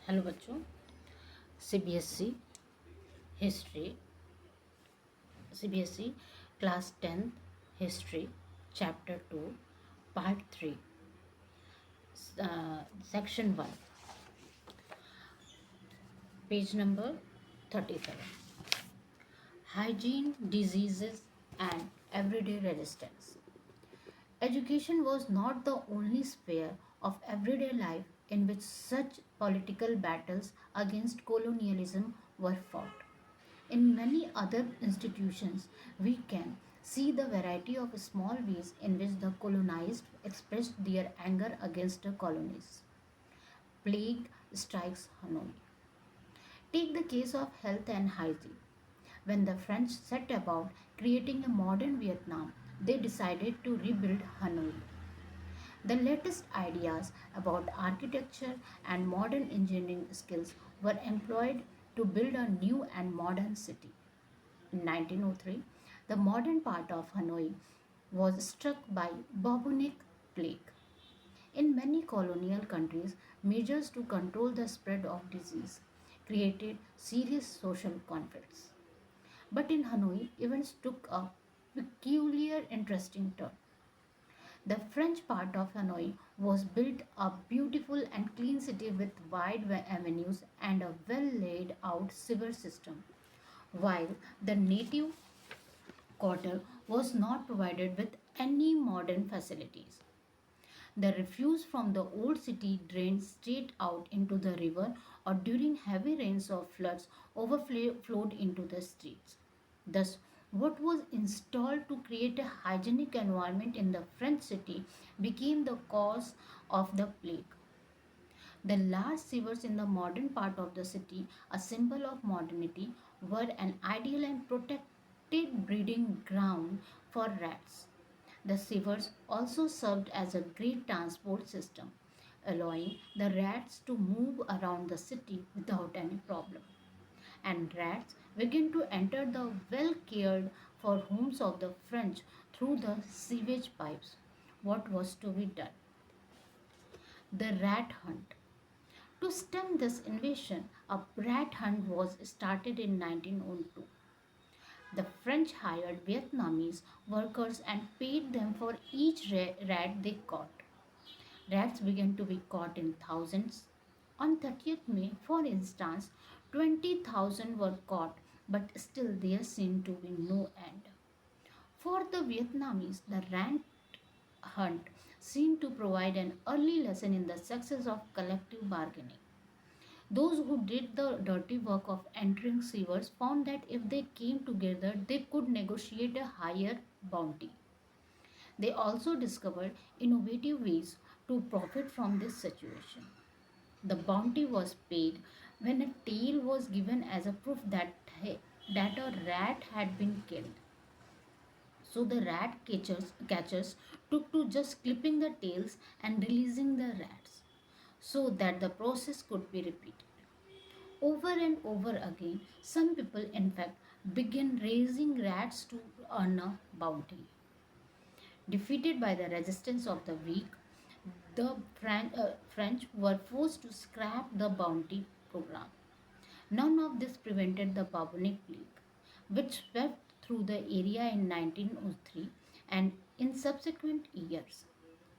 Hello बच्चों। CBSE history CBSE class 10th history chapter 2 part 3 section 1 page number 37 hygiene diseases and everyday resistance. Education was not the only sphere of everyday life in which such political battles against colonialism were fought. In many other institutions, we can see the variety of small ways in which the colonized expressed their anger against the colonies. Plague strikes Hanoi. Take the case of health and hygiene. When the French set about creating a modern Vietnam, they decided to rebuild Hanoi. The latest ideas about architecture and modern engineering skills were employed to build a new and modern city. In 1903, the modern part of Hanoi was struck by bubonic plague. In many colonial countries, measures to control the spread of disease created serious social conflicts. But in Hanoi, events took a peculiar interesting turn. The French part of Hanoi was built a beautiful and clean city with wide avenues and a well laid out sewer system, while the native quarter was not provided with any modern facilities. The refuse from the old city drained straight out into the river or during heavy rains or floods overflowed into the streets. Thus, what was installed to create a hygienic environment in the French city became the cause of the plague. The large sewers in the modern part of the city, a symbol of modernity, were an ideal and protected breeding ground for rats. The sewers also served as a great transport system, allowing the rats to move around the city without any problem. And rats began to enter the well cared for homes of the French through the sewage pipes. What was to be done? The rat hunt. To stem this invasion, a rat hunt was started in 1902. The French hired Vietnamese workers and paid them for each rat they caught. Rats began to be caught in thousands. On 30th May, for instance, 20,000 were caught, but still there seemed to be no end. For the Vietnamese, the rat hunt seemed to provide an early lesson in the success of collective bargaining. Those who did the dirty work of entering sewers found that if they came together, they could negotiate a higher bounty. They also discovered innovative ways to profit from this situation. The bounty was paid when a tail was given as a proof that a rat had been killed. So the catchers took to just clipping the tails and releasing the rats so that the process could be repeated. Over and over again, some people, in fact, began raising rats to earn a bounty. Defeated by the resistance of the weak, the French were forced to scrap the bounty program. None of this prevented the bubonic plague, which swept through the area in 1903 and in subsequent years.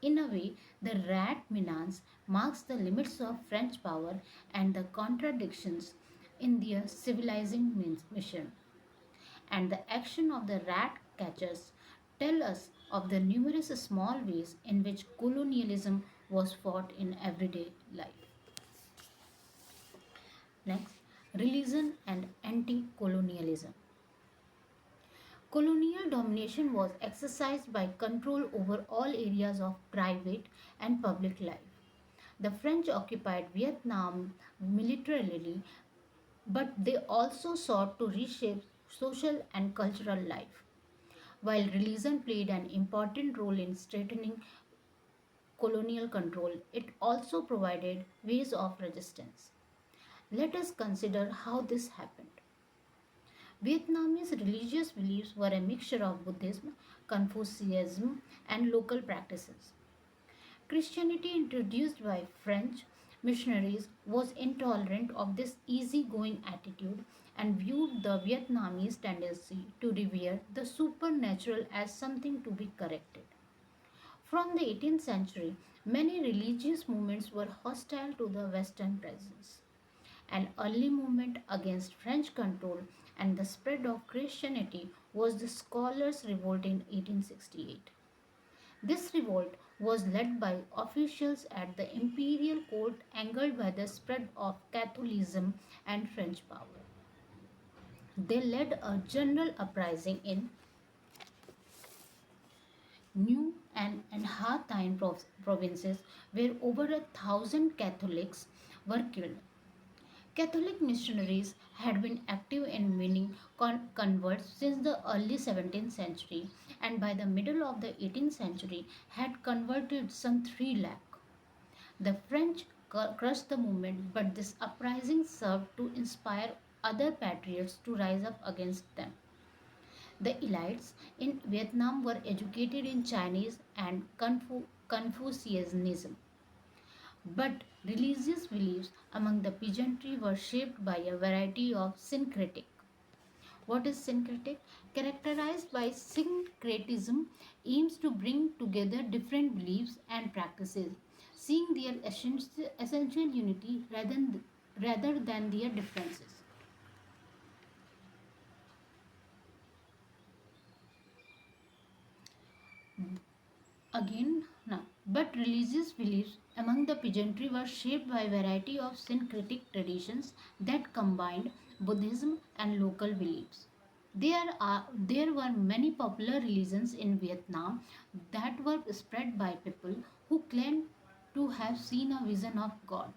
In a way, the rat menace marks the limits of French power and the contradictions in their civilizing mission. And the action of the rat catchers tell us of the numerous small ways in which colonialism was fought in everyday life. Next, religion and anti-colonialism. Colonial domination was exercised by control over all areas of private and public life. The French occupied Vietnam militarily, but they also sought to reshape social and cultural life. While religion played an important role in strengthening colonial control, it also provided ways of resistance. Let us consider how this happened. Vietnamese religious beliefs were a mixture of Buddhism, Confucianism, and local practices. Christianity, introduced by French, missionaries was intolerant of this easygoing attitude and viewed the Vietnamese tendency to revere the supernatural as something to be corrected. From the 18th century, many religious movements were hostile to the Western presence. An early movement against French control and the spread of Christianity was the Scholars' Revolt in 1868. This revolt was led by officials at the imperial court angered by the spread of Catholicism and French power. They led a general uprising in New and Ha Tinh provinces where over 1,000 Catholics were killed. Catholic missionaries had been active in winning converts since the early 17th century and by the middle of the 18th century had converted some 3 lakh. The French crushed the movement, but this uprising served to inspire other patriots to rise up against them. The elites in Vietnam were educated in Chinese and Confucianism, but religious beliefs among the peasantry were shaped by a variety of syncretic. What is syncretic? Characterized by syncretism, aims to bring together different beliefs and practices, seeing their essential unity rather than their differences. Again, now, but religious beliefs among the peasantry were shaped by a variety of syncretic traditions that combined Buddhism and local beliefs. There were many popular religions in Vietnam that were spread by people who claimed to have seen a vision of God.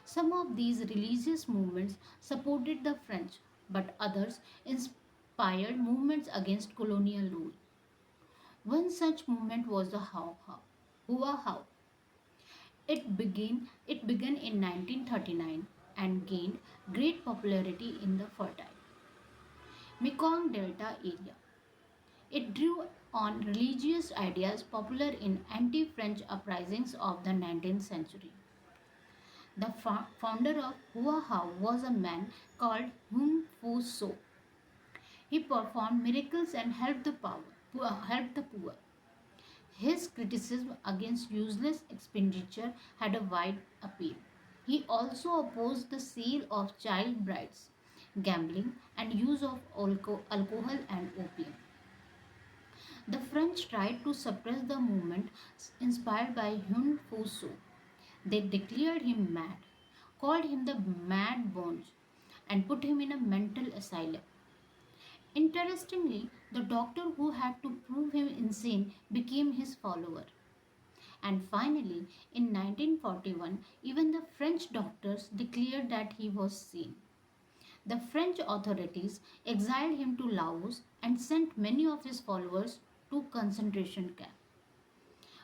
Some of these religious movements supported the French, but others inspired movements against colonial rule. One such movement was the Hua Hao. It began in 1939 and gained great popularity in the fertile Mekong Delta area. It drew on religious ideas popular in anti-French uprisings of the 19th century. The founder of Hua Hao was a man called Hung Fu So. He performed miracles and helped the poor. His criticism against useless expenditure had a wide appeal. He also opposed the sale of child brides, gambling, and use of alcohol and opium. The French tried to suppress the movement inspired by Hun Fusu. They declared him mad, called him the Mad Bonge, and put him in a mental asylum. Interestingly, the doctor who had to prove him insane became his follower. And finally, in 1941, even the French doctors declared that he was sane. The French authorities exiled him to Laos and sent many of his followers to concentration camps.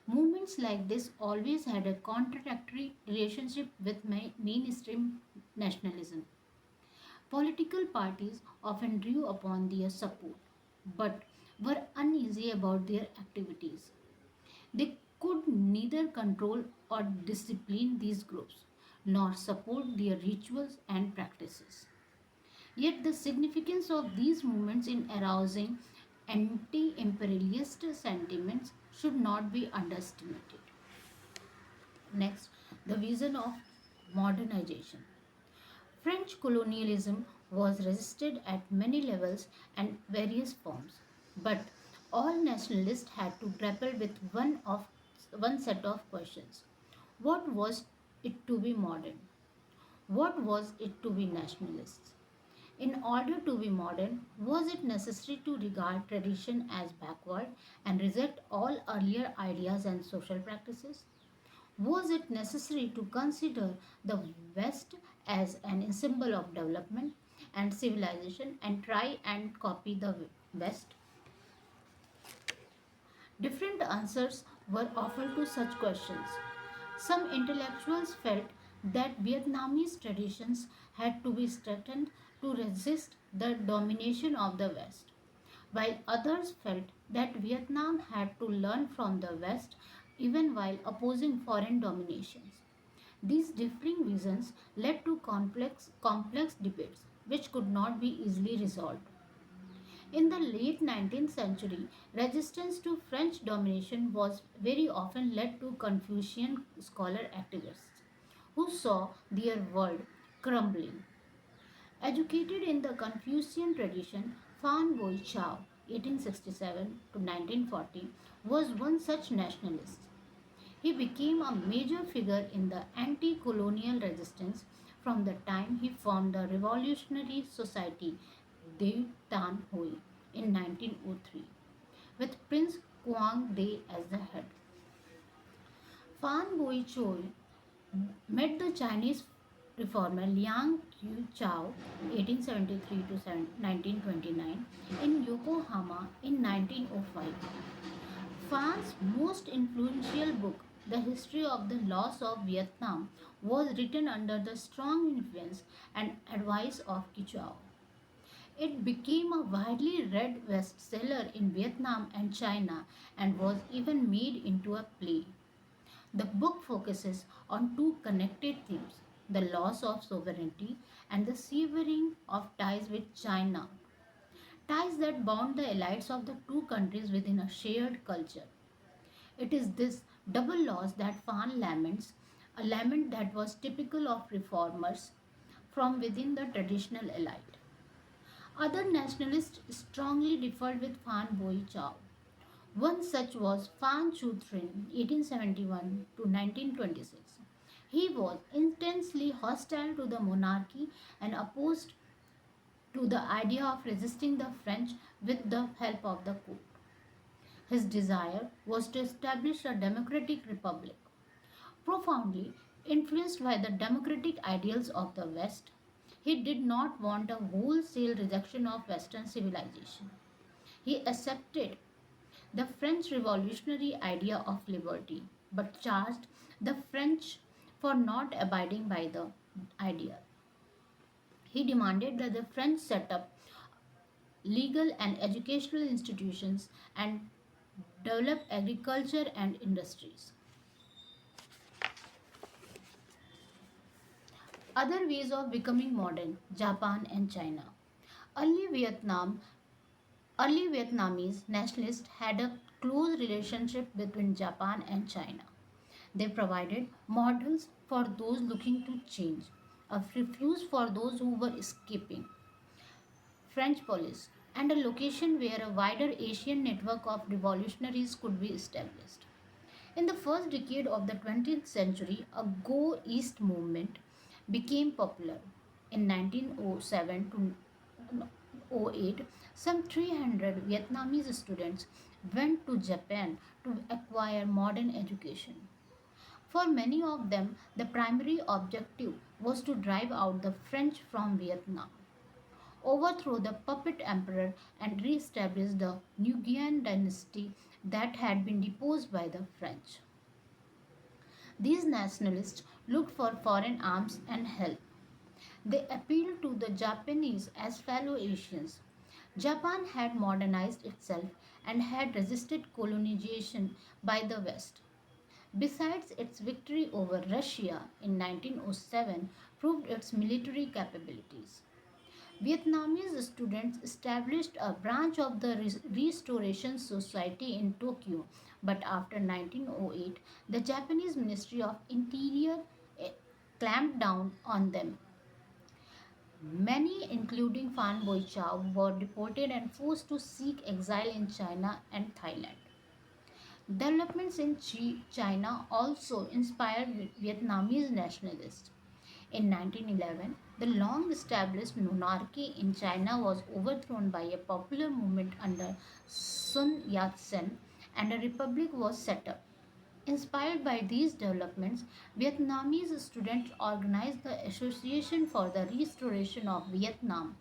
Movements like this always had a contradictory relationship with mainstream nationalism. Political parties often drew upon their support, but were uneasy about their activities. They could neither control or discipline these groups, nor support their rituals and practices. Yet the significance of these movements in arousing anti imperialist sentiments should not be underestimated. Next, the vision of modernization. French colonialism was resisted at many levels and various forms, but all nationalists had to grapple with one set of questions. What was it to be modern? What was it to be nationalist? In order to be modern, was it necessary to regard tradition as backward and reject all earlier ideas and social practices? Was it necessary to consider the West as an symbol of development and civilization and try and copy the West? Different answers were offered to such questions. Some intellectuals felt that Vietnamese traditions had to be strengthened to resist the domination of the West, while others felt that Vietnam had to learn from the West even while opposing foreign dominations. These differing visions led to complex debates which could not be easily resolved. In the late 19th century, resistance to French domination was very often led to Confucian scholar activists who saw their world crumbling. Educated in the Confucian tradition, Fan Boi Chao, 1867 to 1940, was one such nationalist. He became a major figure in the anti colonial resistance from the time he formed the Revolutionary Society de Tan Hoi in 1903, with Prince Quang De as the head. Fan Boi Choi met the Chinese reformer Liang Qiu 1873 to 1929, in Yokohama in 1905. Fan's most influential book, The History of the Loss of Vietnam, was written under the strong influence and advice of Qiu. It became a widely read bestseller in Vietnam and China and was even made into a play. The book focuses on two connected themes: the loss of sovereignty and the severing of ties with China, ties that bound the elites of the two countries within a shared culture. It is this double loss that Fan laments, a lament that was typical of reformers from within the traditional elite. Other nationalists strongly differed with Fan Boi Chao. One such was Fan Chu Trin, 1871 to 1926. He was intensely hostile to the monarchy and opposed to the idea of resisting the French with the help of the court. His desire was to establish a democratic republic. Profoundly influenced by the democratic ideals of the West, he did not want a wholesale rejection of Western civilization. He accepted the French revolutionary idea of liberty, but charged the French for not abiding by the idea. He demanded that the French set up legal and educational institutions and develop agriculture and industries. Other ways of becoming modern: Japan and China. Early Vietnam Early Vietnamese nationalists had a close relationship between Japan and China. They provided models for those looking to change, a refuge for those who were escaping French police, and a location where a wider Asian network of revolutionaries could be established. In the first decade of the 20th century, a Go East movement became popular. In 1907 to '08, some 300 Vietnamese students went to Japan to acquire modern education. For many of them, the primary objective was to drive out the French from Vietnam, overthrow the puppet emperor, and re establish the Nguyen dynasty that had been deposed by the French. These nationalists looked for foreign arms and help. They appealed to the Japanese as fellow Asians. Japan had modernized itself and had resisted colonization by the West. Besides, its victory over Russia in 1907 proved its military capabilities. Vietnamese students established a branch of the Restoration Society in Tokyo, but after 1908, the Japanese Ministry of Interior eh, clamped down on them. Many, including Fan Boi Chao, were deported and forced to seek exile in China and Thailand. Developments in China also inspired Vietnamese nationalists. In 1911, the long established monarchy in China was overthrown by a popular movement under Sun Yat sen, and a republic was set up. Inspired by these developments, Vietnamese students organized the Association for the Restoration of Vietnam,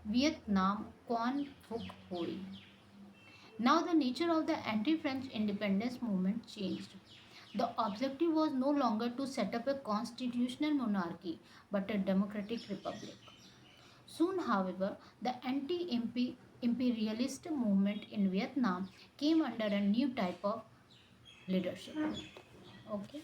Vietnam Quan Phuc Hoi. Now, the nature of the anti French independence movement changed. The objective was no longer to set up a constitutional monarchy but a democratic republic. Soon, however, the anti imperialist movement in Vietnam came under a new type of leadership. Okay.